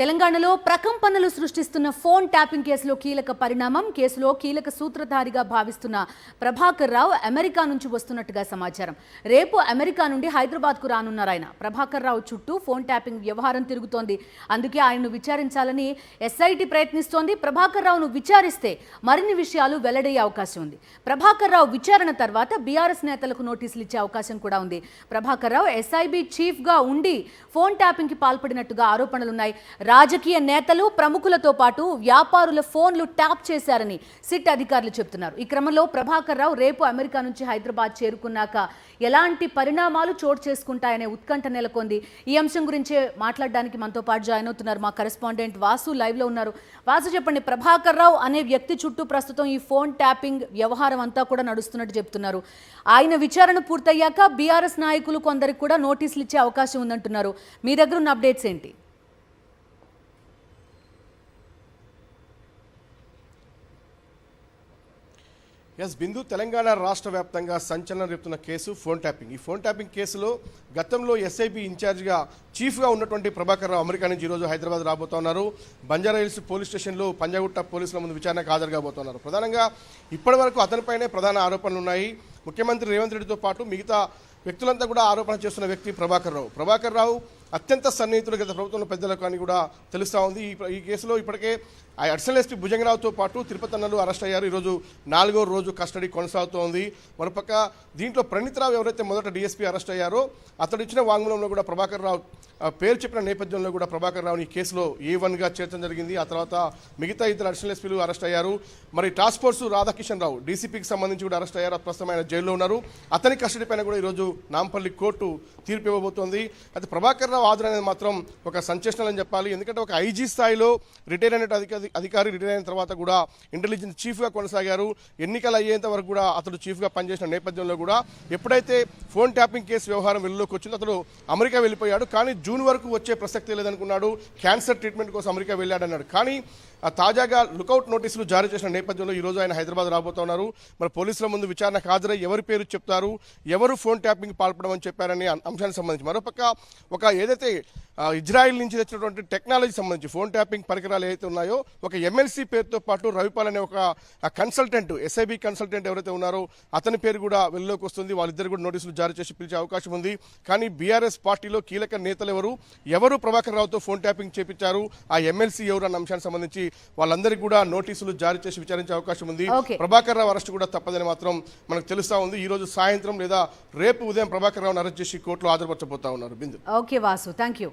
తెలంగాణలో ప్రకంపనలు సృష్టిస్తున్న phone tapping కేసులో కీలక పరిణామం. కేసులో కీలక సూత్రధారిగా భావిస్తున్న ప్రభాకర్ రావు అమెరికా నుంచి వస్తున్నట్టుగా సమాచారం. రేపు అమెరికా నుండి హైదరాబాద్కు రానున్నారు ఆయన. ప్రభాకర్ రావు చుట్టూ ఫోన్ ట్యాపింగ్ వ్యవహారం తిరుగుతోంది. అందుకే ఆయన్ను విచారించాలని ఎస్ఐటి ప్రయత్నిస్తోంది. ప్రభాకర్ రావును విచారిస్తే మరిన్ని విషయాలు వెల్లడయ్యే అవకాశం ఉంది. ప్రభాకర్ రావు విచారణ తర్వాత బీఆర్ఎస్ నేతలకు నోటీసులు ఇచ్చే అవకాశం కూడా ఉంది. ప్రభాకర్ రావు ఎస్ఐబి చీఫ్గా ఉండి ఫోన్ ట్యాపింగ్కి పాల్పడినట్టుగా ఆరోపణలున్నాయి. రాజకీయ నేతలు ప్రముఖులతో పాటు వ్యాపారుల ఫోన్లు ట్యాప్ చేశారని సిట్ అధికారులు చెబుతున్నారు. ఈ క్రమంలో ప్రభాకర్ రావు రేపు అమెరికా నుంచి హైదరాబాద్ చేరుకున్నాక ఎలాంటి పరిణామాలు చోటు చేసుకుంటాయనే ఉత్కంఠ నెలకొంది. ఈ అంశం గురించి మాట్లాడడానికి మనతో పాటు జాయిన్ అవుతున్నారు మా కరెస్పాండెంట్ వాసు, లైవ్ లో ఉన్నారు. వాసు, చెప్పండి, ప్రభాకర్ రావు అనే వ్యక్తి చుట్టూ ప్రస్తుతం ఈ ఫోన్ ట్యాపింగ్ వ్యవహారం అంతా కూడా నడుస్తున్నట్టు చెప్తున్నారు. ఆయన విచారణ పూర్తయ్యాక బీఆర్ఎస్ నాయకులు కొందరికి కూడా నోటీసులు ఇచ్చే అవకాశం ఉందంటున్నారు. మీ దగ్గర ఉన్న అప్డేట్స్ ఏంటి? ఎస్ బిందు, తెలంగాణ రాష్ట్ర వ్యాప్తంగా సంచలనం రేపుతున్న కేసు ఫోన్ ట్యాపింగ్. ఈ ఫోన్ ట్యాపింగ్ కేసులో గతంలో ఎస్ఐబి ఇన్ఛార్జిగా చీఫ్గా ఉన్నటువంటి ప్రభాకర్ రావు అమెరికా నుంచి ఈరోజు హైదరాబాద్ రాబోతున్నారు. బంజారాహిల్స్ పోలీస్ స్టేషన్లో పంజాగుట్ట పోలీసుల ముందు విచారణకు హాజరు కాబోతున్నారు. ప్రధానంగా ఇప్పటివరకు అతనిపైనే ప్రధాన ఆరోపణలు ఉన్నాయి. ముఖ్యమంత్రి రేవంత్ రెడ్డితో పాటు మిగతా వ్యక్తులంతా కూడా ఆరోపణ చేస్తున్న వ్యక్తి ప్రభాకర్ రావు అత్యంత సన్నిహితులు గత ప్రభుత్వంలో పెద్దలకు అని కూడా తెలుస్తూ ఉంది. ఈ కేసులో ఇప్పటికే అడిషనల్ ఎస్పీ భుజంగరావుతో పాటు తిరుపతి అన్నలు అరెస్ట్ అయ్యారు. ఈరోజు 4వ రోజు కస్టడీ కొనసాగుతోంది. మరోపక్క దీంట్లో ప్రణీత్రావు ఎవరైతే మొదట డీఎస్పీ అరెస్ట్ అయ్యారో అతడు ఇచ్చిన వాంగ్మూలంలో కూడా ప్రభాకర్ రావు పేరు చెప్పిన నేపథ్యంలో కూడా ప్రభాకర్ రావుని ఈ కేసులో A1గా చేర్చడం జరిగింది. ఆ తర్వాత మిగతా ఇద్దరు అడిషనల్ ఎస్పీలు అరెస్ట్ అయ్యారు. మరి టాస్క్ ఫోర్స్ రాధాకిషన్ రావు డీసీపీకి సంబంధించి కూడా అరెస్ట్ అయ్యారు. ప్రస్తుతం ఆయన జైల్లో ఉన్నారు. అతని కస్టడీ పైన కూడా ఈరోజు నాంపల్లి కోర్టు తీర్పు ఇవ్వబోతోంది. అయితే ప్రభాకర్ రావు హాజరు అనేది మాత్రం ఒక సంచలనం అని చెప్పాలి. ఎందుకంటే ఒక ఐజీ స్థాయిలో రిటైర్ అయిన అధికారి రిటైర్ అయిన తర్వాత కూడా ఇంటెలిజెన్స్ చీఫ్గా కొనసాగారు. ఎన్నికలు అయ్యేంత వరకు కూడా అతడు చీఫ్గా పనిచేసిన నేపథ్యంలో కూడా ఎప్పుడైతే ఫోన్ ట్యాపింగ్ కేసు వ్యవహారం వెలుగులోకి వచ్చిందో అతడు అమెరికా వెళ్ళిపోయాడు. కానీ జూన్ వరకు వచ్చే ప్రసక్తి లేదనుకున్నాడు. క్యాన్సర్ ట్రీట్మెంట్ కోసం అమెరికా వెళ్ళాడన్నాడు. కానీ తాజాగా లుకౌట్ నోటీసులు జారీ చేసిన నేపథ్యంలో ఈరోజు ఆయన హైదరాబాద్ రాబోతున్నారు. మరి పోలీసుల ముందు విచారణకు హాజరై ఎవరి పేరు చెప్తారు, ఎవరు ఫోన్ ట్యాపింగ్ పాల్పడమని చెప్పారనే అంశానికి సంబంధించి మరోపక్క ఒక ఏదైతే ఇజ్రాయిల్ నుంచి తెచ్చినటువంటి టెక్నాలజీ సంబంధించి ఫోన్ ట్యాపింగ్ పరికరాలు ఏవైతే ఉన్నాయో ఒక ఎమ్మెల్సీ పేరుతో పాటు రవిపాల్ అనే ఒక కన్సల్టెంట్ ఎస్ఐబి కన్సల్టెంట్ ఎవరైతే ఉన్నారో అతని పేరు కూడా వెలుగులోకి వస్తుంది. వాళ్ళిద్దరు కూడా నోటీసులు జారీ చేసి పిలిచే అవకాశం ఉంది. కానీ బీఆర్ఎస్ పార్టీలో కీలక నేతలు ఎవరు ప్రభాకర్ రావుతో ఫోన్ ట్యాపింగ్ చేపించారు, ఆ ఎమ్మెల్సీ ఎవరు అన్న అంశానికి సంబంధించి వాళ్ళందరికీ కూడా నోటీసులు జారీ చేసి విచారించే అవకాశం ఉంది. ప్రభాకర్ రావు అరెస్ట్ కూడా తప్పదని మాత్రం మనకు తెలుస్తా ఉంది. ఈ రోజు సాయంత్రం లేదా రేపు ఉదయం ప్రభాకర్ రావును అరెస్ట్ చేసి కోర్టులో హాజరుపరచబోతా ఉన్నారు. బిందు. Okay Vasu, thank you.